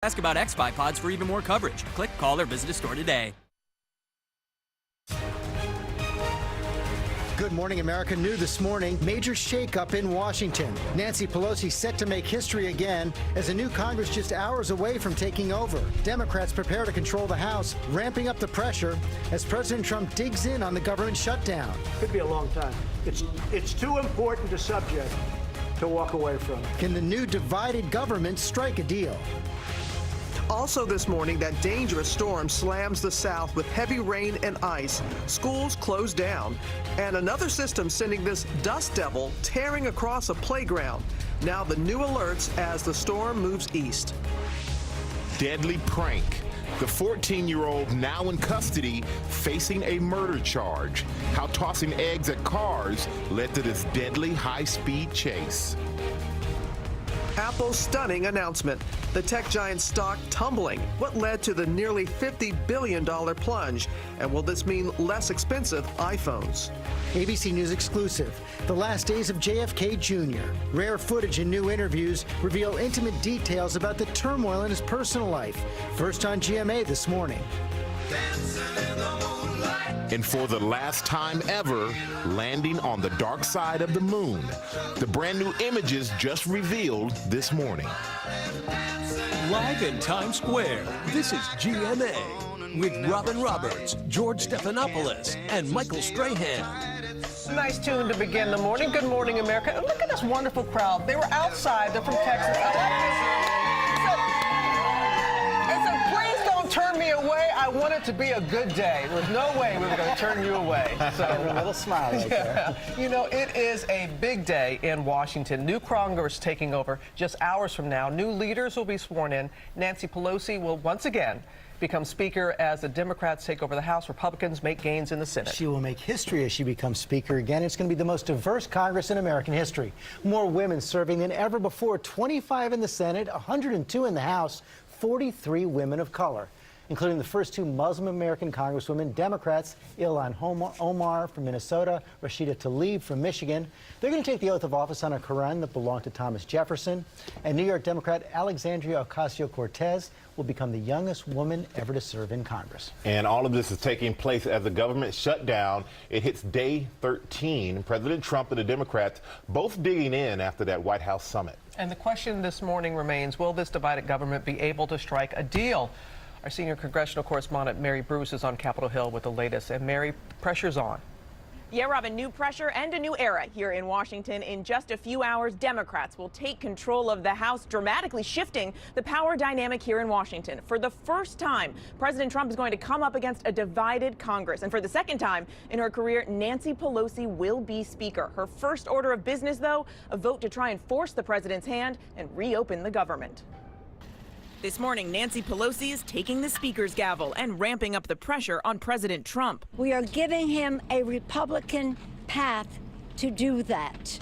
Ask about X-Fi Pods for even more coverage. Click, call, or visit a store today. Good morning, America. New this morning, major shakeup in Washington. Nancy Pelosi set to make history again as a new Congress just hours away from taking over. Democrats prepare to control the House, ramping up the pressure as President Trump digs in on the government shutdown. Could be a long time. It's too important a subject to walk away from. Can the new divided government strike a deal? Also this morning, that dangerous storm slams the South with heavy rain and ice. Schools closed down. And another system sending this dust devil tearing across a playground. Now the new alerts as the storm moves east. Deadly prank. The 14-year-old now in custody facing a murder charge. How tossing eggs at cars led to this deadly high-speed chase. Apple's stunning announcement. The tech giant's stock tumbling. What led to the nearly $50 billion plunge? And will this mean less expensive iPhones? ABC News exclusive. The last days of JFK Jr. Rare footage and new interviews reveal intimate details about the turmoil in his personal life. First on GMA this morning. And for the last time ever, landing on the dark side of the moon. The brand new images just revealed this morning. Live in Times Square, this is GMA with Robin Roberts, George Stephanopoulos, and Michael Strahan. Nice tune to begin the morning. Good morning, America. And look at this wonderful crowd. They were outside. They're from Texas. I like this. Please don't turn me away. I want it to be a good day. There was no way we were going to turn you away. So a little smile right there. You know, it is a big day in Washington. New Congress taking over just hours from now. New leaders will be sworn in. Nancy Pelosi will once again become Speaker as the Democrats take over the House. Republicans make gains in the Senate. She will make history as she becomes Speaker again. It's going to be the most diverse Congress in American history. More women serving than ever before. 25 in the Senate, 102 in the House, 43 women of color, including the first two Muslim-American congresswomen, Democrats, Ilhan Omar from Minnesota, Rashida Tlaib from Michigan. They're going to take the oath of office on a Quran that belonged to Thomas Jefferson. And New York Democrat Alexandria Ocasio-Cortez will become the youngest woman ever to serve in Congress. And all of this is taking place as the government shutdown. It hits day 13. President Trump and the Democrats both digging in after that White House summit. And the question this morning remains, will this divided government be able to strike a deal? Our senior congressional correspondent Mary Bruce is on Capitol Hill with the latest. And Mary, pressure's on. Yeah, Robin, new pressure and a new era here in Washington. In just a few hours, Democrats will take control of the House, dramatically shifting the power dynamic here in Washington. For the first time, President Trump is going to come up against a divided Congress. And for the second time in her career, Nancy Pelosi will be Speaker. Her first order of business, though, a vote to try and force the president's hand and reopen the government. This morning, Nancy Pelosi is taking the Speaker's gavel and ramping up the pressure on President Trump. We are giving him a Republican path to do that.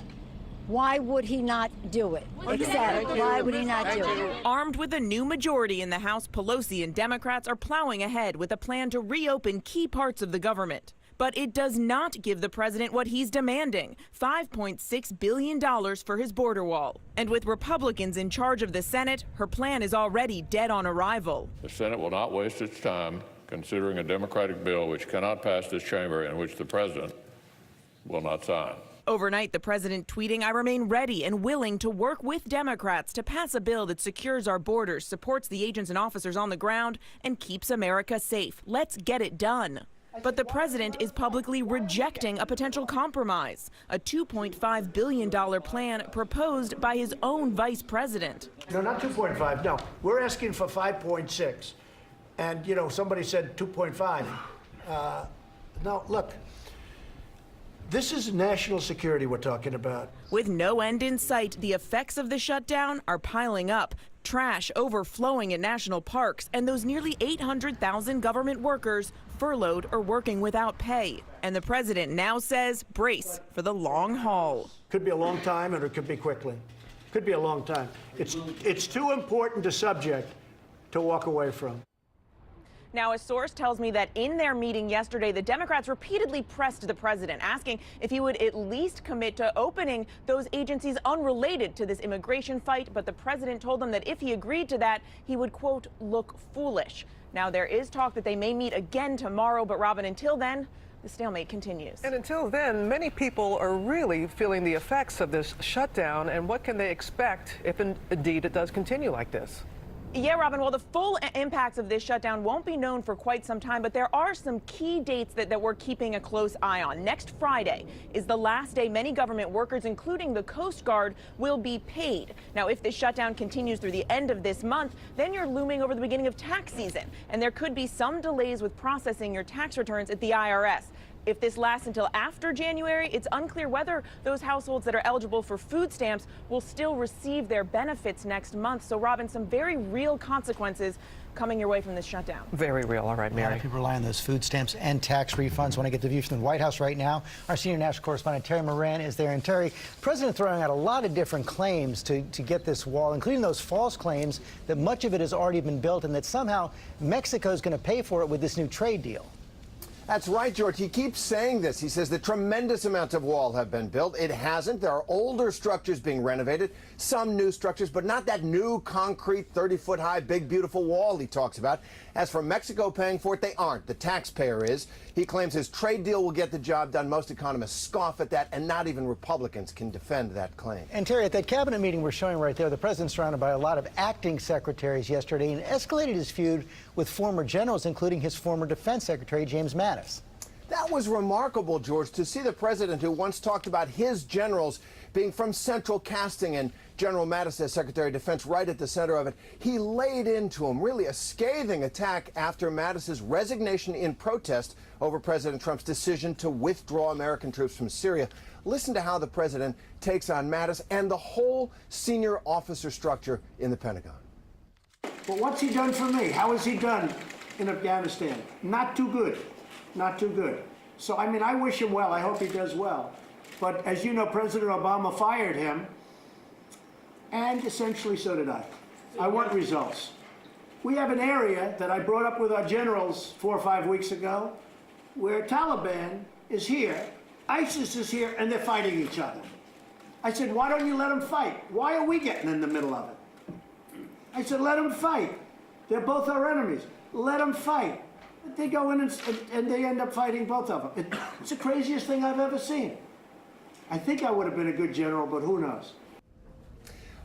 Why would he not do it? Exactly. Why would he not do it? Armed with a new majority in the House, Pelosi and Democrats are plowing ahead with a plan to reopen key parts of the government. But it does not give the president what he's demanding, $5.6 billion for his border wall. And with Republicans in charge of the Senate, her plan is already dead on arrival. The Senate will not waste its time considering a Democratic bill which cannot pass this chamber and which the president will not sign. Overnight, the president tweeting, "I remain ready and willing to work with Democrats to pass a bill that secures our borders, supports the agents and officers on the ground, and keeps America safe. Let's get it done." But the president is publicly rejecting a potential compromise, a $2.5 billion plan proposed by his own vice president. No, not 2.5. No, we're asking for 5.6. And, you know, somebody said 2.5. No, look, this is national security we're talking about. With no end in sight, the effects of the shutdown are piling up. Trash overflowing in national parks, and those nearly 800,000 government workers furloughed or working without pay. And the president now says brace for the long haul. Could be a long time, or it could be quickly. Could be a long time. It's too important a subject to walk away from. Now, a source tells me that in their meeting yesterday, the Democrats repeatedly pressed the president, asking if he would at least commit to opening those agencies unrelated to this immigration fight. But the president told them that if he agreed to that, he would, quote, look foolish. Now, there is talk that they may meet again tomorrow. But, Robin, until then, the stalemate continues. And until then, many people are really feeling the effects of this shutdown. And what can they expect if indeed it does continue like this? Yeah, Robin, well, the full impacts of this shutdown won't be known for quite some time, but there are some key dates that we're keeping a close eye on. Next Friday is the last day many government workers, including the Coast Guard, will be paid. Now, if this shutdown continues through the end of this month, then you're looming over the beginning of tax season, and there could be some delays with processing your tax returns at the IRS. If this lasts until after January, it's unclear whether those households that are eligible for food stamps will still receive their benefits next month. So, Robin, some very real consequences coming your way from this shutdown. Very real. All right, Mary. A lot of people rely on those food stamps and tax refunds. Want to get the view from the White House right now. Our senior national correspondent Terry Moran is there. And Terry, the president throwing out a lot of different claims to get this wall, including those false claims that much of it has already been built and that somehow Mexico is going to pay for it with this new trade deal. That's right, George. He keeps saying this. He says the tremendous amounts of wall have been built. It hasn't. There are older structures being renovated, some new structures, but not that new concrete 30-foot high, big, beautiful wall he talks about. As for Mexico paying for it, they aren't. The taxpayer is. He claims his trade deal will get the job done. Most economists scoff at that, and not even Republicans can defend that claim. And Terry, at that cabinet meeting we're showing right there, the president's surrounded by a lot of acting secretaries yesterday and escalated his feud with former generals, including his former defense secretary, James Mattis. That was remarkable, George, to see the president who once talked about his generals being from central casting and General Mattis as Secretary of Defense right at the center of it. He laid into him, really a scathing attack after Mattis's resignation in protest over President Trump's decision to withdraw American troops from Syria. Listen to how the president takes on Mattis and the whole senior officer structure in the Pentagon. But what's he done for me? How has he done in Afghanistan? Not too good. Not too good. So, I mean, I wish him well. I hope he does well. But as you know, President Obama fired him, and essentially so did I. I want results. We have an area that I brought up with our generals 4 or 5 weeks ago, where Taliban is here, ISIS is here, and they're fighting each other. I said, why don't you let them fight? Why are we getting in the middle of it? I said, let them fight. They're both our enemies. Let them fight. They go in and they end up fighting both of them. It's the craziest thing I've ever seen. I think I would have been a good general, but who knows?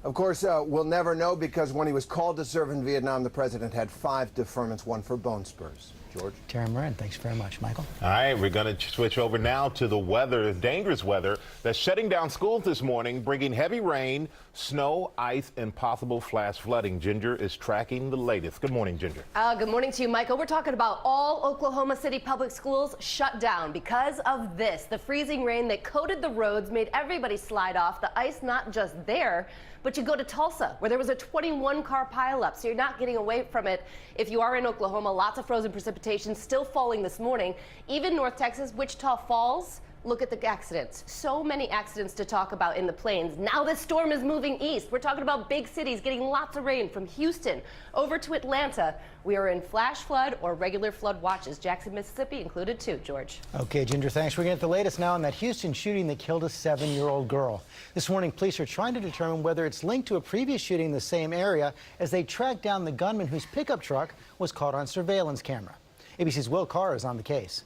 Of course, we'll never know, because when he was called to serve in Vietnam, the president had 5 deferments, 1 for bone spurs. George? Terry Moran, thanks very much. Michael? All right, we're going to switch over now to the weather, dangerous weather that's shutting down schools this morning, bringing heavy rain, snow, ice, and possible flash flooding. Ginger is tracking the latest. Good morning, Ginger. Good morning to you, Michael. We're talking about all Oklahoma City public schools shut down because of this. The freezing rain that coated the roads made everybody slide off. The ice not just there, but you go to Tulsa, where there was a 21-car pileup, so you're not getting away from it. If you are in Oklahoma, lots of frozen precipitation still falling this morning. Even North Texas, Wichita Falls, look at the accidents. So many accidents to talk about in the plains. Now this storm is moving east. We're talking about big cities getting lots of rain from Houston over to Atlanta. We are in flash flood or regular flood watches. Jackson, Mississippi included too, George. Okay, Ginger, thanks. We're going to get the latest now on that Houston shooting that killed a 7-year-old girl. This morning, police are trying to determine whether it's linked to a previous shooting in the same area as they track down the gunman whose pickup truck was caught on surveillance camera. ABC's Will Carr is on the case.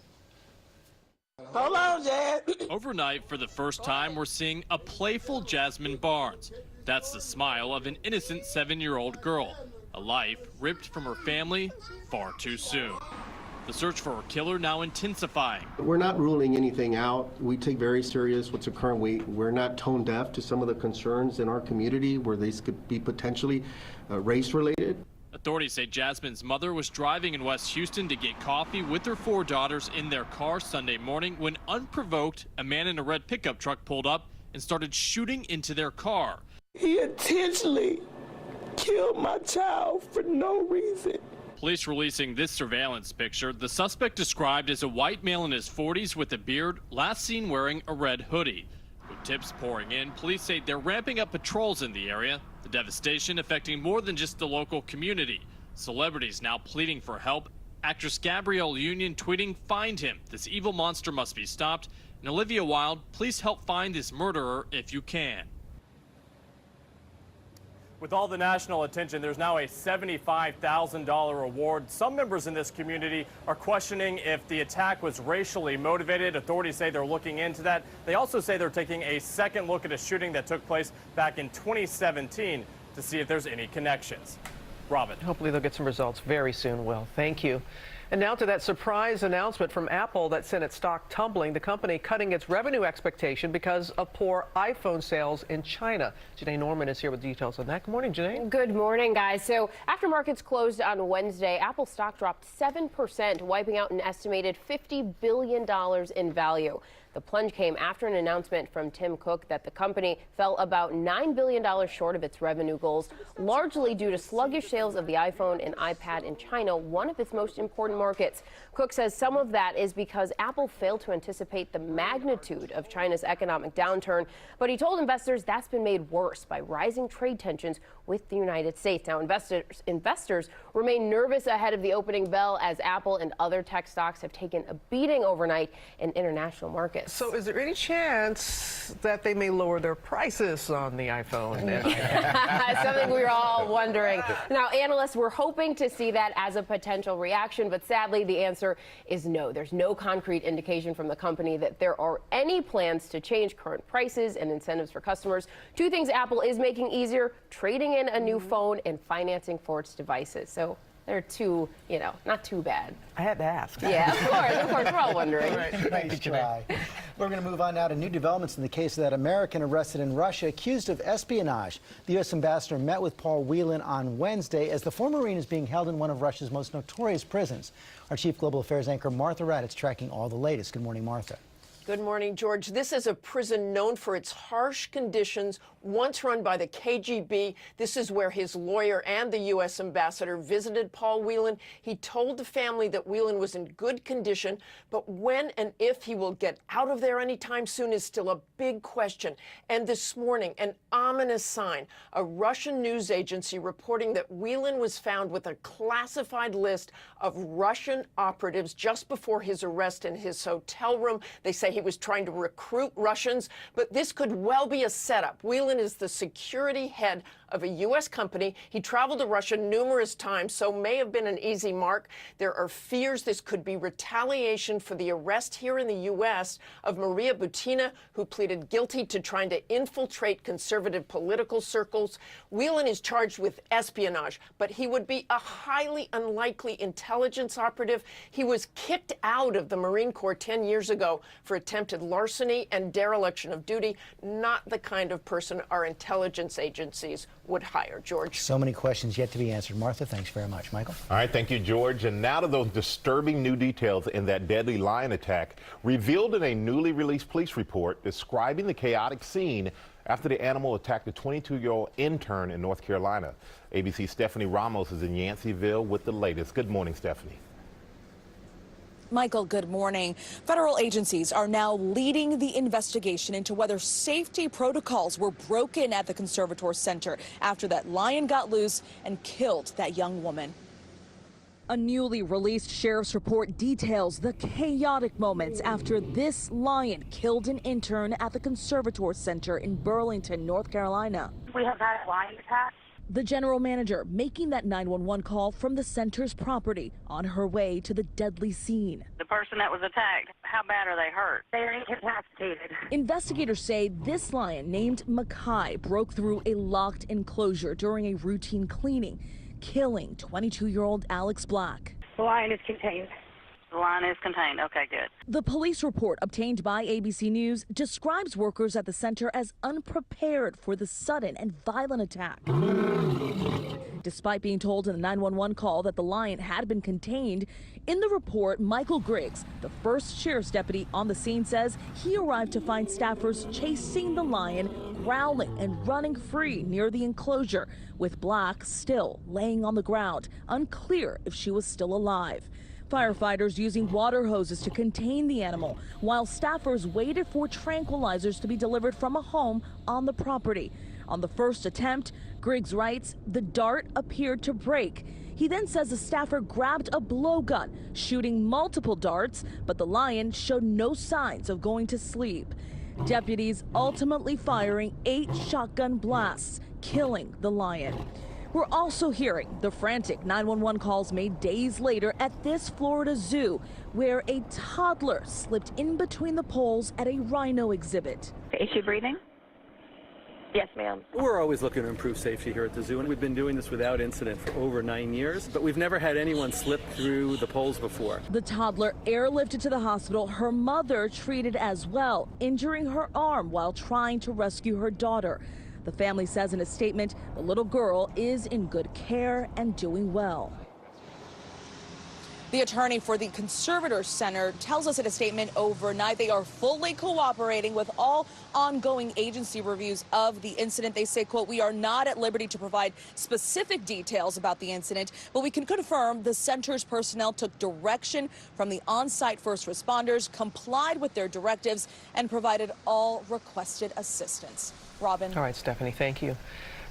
Hold on, Jazz. Overnight, for the first time, we're seeing a playful Jasmine Barnes. That's the smile of an innocent 7-year-old girl. A life ripped from her family far too soon. The search for her killer now intensifying. We're not ruling anything out. We take very serious what's occurring. We're not tone deaf to some of the concerns in our community where these could be potentially race-related. Authorities say Jasmine's mother was driving in West Houston to get coffee with her 4 daughters in their car Sunday morning when, unprovoked, a man in a red pickup truck pulled up and started shooting into their car. He intentionally killed my child for no reason. Police releasing this surveillance picture. The suspect described as a white male in his 40s with a beard, last seen wearing a red hoodie. With tips pouring in, police say they're ramping up patrols in the area. The devastation affecting more than just the local community. Celebrities now pleading for help Actress Gabrielle Union tweeting, "Find him. This evil monster must be stopped." And Olivia Wilde, "Please help find this murderer if you can." With all the national attention, there's now a $75,000 award. Some members in this community are questioning if the attack was racially motivated. Authorities say they're looking into that. They also say they're taking a second look at a shooting that took place back in 2017 to see if there's any connections. Robin. Hopefully they'll get some results very soon, Will. Thank you. And now to that surprise announcement from Apple that sent its stock tumbling. The company cutting its revenue expectation because of poor iPhone sales in China. Janae Norman is here with details on that. Good morning, Janae. Good morning, guys. So after markets closed on Wednesday, Apple stock dropped 7%, wiping out an estimated $50 billion in value. The plunge came after an announcement from Tim Cook that the company fell about $9 billion short of its revenue goals, largely due to sluggish sales of the iPhone and iPad in China, one of its most important markets. Cook says some of that is because Apple failed to anticipate the magnitude of China's economic downturn, but he told investors that's been made worse by rising trade tensions with the United States. Now, investors remain nervous ahead of the opening bell as Apple and other tech stocks have taken a beating overnight in international markets. So is there any chance that they may lower their prices on the iPhone? Something we were all wondering. Now, analysts were hoping to see that as a potential reaction, but sadly the answer is no. There's no concrete indication from the company that there are any plans to change current prices and incentives for customers. Two things Apple is making easier: trading in a new phone and financing for its devices. So they're two, not too bad. I had to ask. Yeah, of course, we're all wondering. Nice try. We're going to move on now to new developments in the case of that American arrested in Russia accused of espionage. The U.S. ambassador met with Paul Whelan on Wednesday as the former Marine is being held in one of Russia's most notorious prisons. Our chief global affairs anchor, Martha Raddatz, tracking all the latest. Good morning, Martha. Good morning, George. This is a prison known for its harsh conditions, once run by the KGB. This is where his lawyer and the U.S. ambassador visited Paul Whelan. He told the family that Whelan was in good condition, but when and if he will get out of there anytime soon is still a big question. And this morning, an ominous sign, a Russian news agency reporting that Whelan was found with a classified list of Russian operatives just before his arrest in his hotel room. They say he was trying to recruit Russians, but this could well be a setup. Whelan is the security head of a U.S. company. He traveled to Russia numerous times, so may have been an easy mark. There are fears this could be retaliation for the arrest here in the U.S. of Maria Butina, who pleaded guilty to trying to infiltrate conservative political circles. Whelan is charged with espionage, but he would be a highly unlikely intelligence operative. He was kicked out of the Marine Corps 10 years ago for attempted larceny and dereliction of duty. Not the kind of person our intelligence agencies would hire. George. So many questions yet to be answered. Martha, thanks very much. Michael? All right, thank you, George. And now to those disturbing new details in that deadly lion attack revealed in a newly released police report describing the chaotic scene after the animal attacked a 22-year-old intern in North Carolina. ABC's Stephanie Ramos is in Yanceyville with the latest. Good morning, Stephanie. Michael, good morning. Federal agencies are now leading the investigation into whether safety protocols were broken at the Conservator Center after that lion got loose and killed that young woman. A newly released sheriff's report details the chaotic moments after this lion killed an intern at the Conservator Center in Burlington, North Carolina. We have had a lion attack. The general manager making that 911 call from the center's property on her way to the deadly scene. The person that was attacked, how bad are they hurt? They are incapacitated. Investigators say this lion named Mackay broke through a locked enclosure during a routine cleaning, killing 22-year-old Alex Black. The lion is contained. The lion is contained. Okay, good. The police report obtained by ABC News describes workers at the center as unprepared for the sudden and violent attack. Despite being told in the 911 call that the lion had been contained, in the report, Michael Griggs, the first sheriff's deputy on the scene, says he arrived to find staffers chasing the lion, growling and running free near the enclosure, with Black still laying on the ground, unclear if she was still alive. Firefighters using water hoses to contain the animal, while staffers waited for tranquilizers to be delivered from a home on the property. On the first attempt, Griggs writes, the dart appeared to break. He then says a staffer grabbed a blowgun, shooting multiple darts, but the lion showed no signs of going to sleep. Deputies ultimately firing 8 shotgun blasts, killing the lion. We're also hearing the frantic 911 calls made days later at this Florida zoo, where a toddler slipped in between the poles at a rhino exhibit. Is she breathing? Yes, ma'am. We're always looking to improve safety here at the zoo, and we've been doing this without incident for over 9 years, but we've never had anyone slip through the poles before. The toddler airlifted to the hospital, her mother treated as well, injuring her arm while trying to rescue her daughter. The family says in a statement the little girl is in good care and doing well. The attorney for the Conservators Center tells us in a statement overnight they are fully cooperating with all ongoing agency reviews of the incident. They say, quote, "We are not at liberty to provide specific details about the incident, but we can confirm the center's personnel took direction from the on-site first responders, complied with their directives, and provided all requested assistance." Robin. All right, Stephanie, thank you.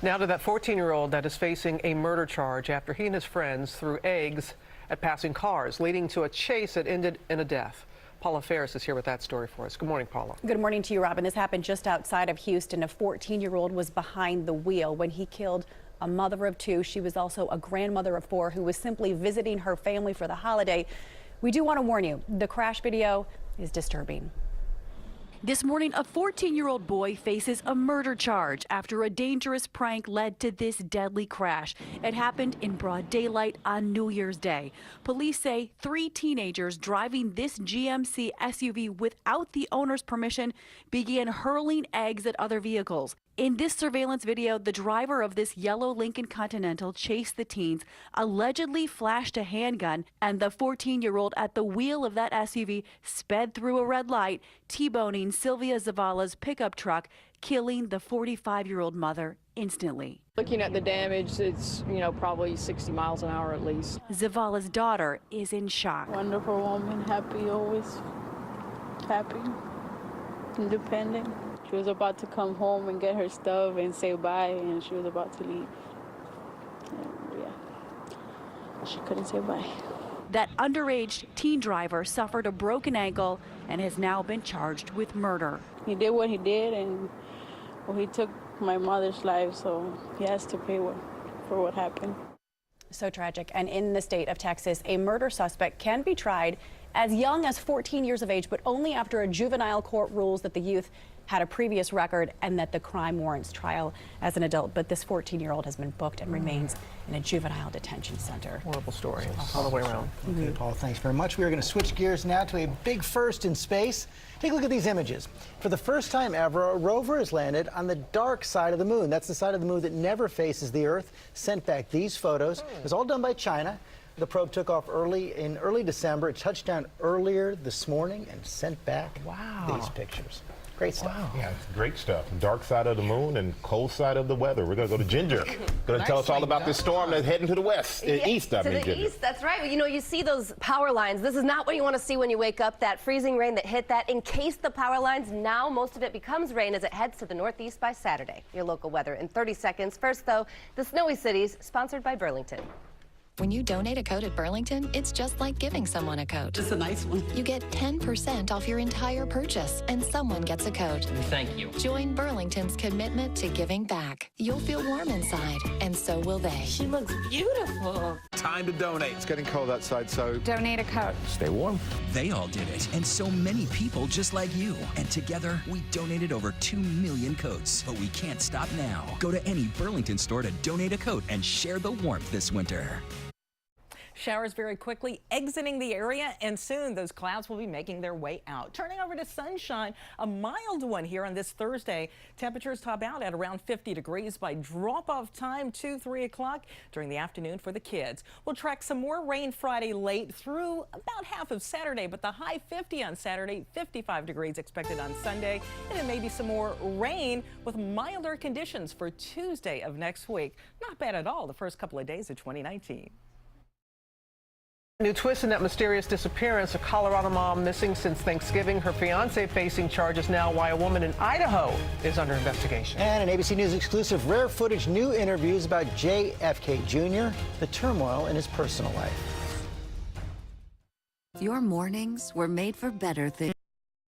Now to that 14-year-old that is facing a murder charge after he and his friends threw eggs at passing cars, leading to a chase that ended in a death. Paula Ferris is here with that story for us. Good morning, Paula. Good morning to you, Robin. This happened just outside of Houston. A 14-year-old was behind the wheel when he killed a mother of 2. She was also a grandmother of 4 who was simply visiting her family for the holiday. We do want to warn you, the crash video is disturbing. This morning, a 14-year-old boy faces a murder charge after a dangerous prank led to this deadly crash. It happened in broad daylight on New Year's Day. Police say 3 teenagers driving this GMC SUV without the owner's permission began hurling eggs at other vehicles. In this surveillance video, the driver of this yellow Lincoln Continental chased the teens, allegedly flashed a handgun, and the 14-year-old at the wheel of that SUV sped through a red light, T-boning Sylvia Zavala's pickup truck, killing the 45-year-old mother instantly. Looking at the damage, it's, probably 60 miles an hour at least. Zavala's daughter is in shock. Wonderful woman, happy, always happy, independent. She was about to come home and get her stuff and say bye, and she was about to leave. And yeah, she couldn't say bye. That underage teen driver suffered a broken ankle and has now been charged with murder. He did what he did, and he took my mother's life, so he has to pay for what happened. So tragic. And in the state of Texas, a murder suspect can be tried as young as 14 years of age, but only after a juvenile court rules that the youth had a previous record and that the crime warrants trial as an adult. But this 14-year-old has been booked and remains in a juvenile detention center. Horrible story all the way around. Okay, Paul, thanks very much. We are going to switch gears now to a big first in space. Take a look at these images. For the first time ever, a rover has landed on the dark side of the moon. That's the side of the moon that never faces the Earth. Sent back these photos. It was all done by China. The probe took off in early December. It touched down earlier this morning and sent back these pictures. Great stuff. Wow. Yeah, it's great stuff. Dark side of the moon and cold side of the weather. We're going to go to Ginger. Going to tell us all about this storm that's heading to the west, east, I mean, to the east, that's right. You see those power lines. This is not what you want to see when you wake up, that freezing rain that hit that. Encased the power lines, now most of it becomes rain as it heads to the northeast by Saturday. Your local weather in 30 seconds. First, though, the snowy cities, sponsored by Burlington. When you donate a coat at Burlington, it's just like giving someone a coat. Just a nice one. You get 10% off your entire purchase, and someone gets a coat. Thank you. Join Burlington's commitment to giving back. You'll feel warm inside, and so will they. She looks beautiful. Time to donate. It's getting cold outside, so Donate a coat. stay warm. They all did it, and so many people just like you. And together, we donated over 2 million coats. But we can't stop now. Go to any Burlington store to donate a coat and share the warmth this winter. Showers very quickly exiting the area, and soon those clouds will be making their way out. Turning over to sunshine, a mild one here on this Thursday. Temperatures top out at around 50 degrees by drop-off time 2-3 o'clock during the afternoon for the kids. We'll track some more rain Friday late through about half of Saturday, but the high 50 on Saturday, 55 degrees expected on Sunday, and then maybe some more rain with milder conditions for Tuesday of next week. Not bad at all the first couple of days of 2019. New twist in that mysterious disappearance. A Colorado mom missing since Thanksgiving. Her fiance facing charges now. Why a woman in Idaho is under investigation. And an ABC News exclusive, rare footage, new interviews about JFK Jr., the turmoil in his personal life. Your mornings were made for better things.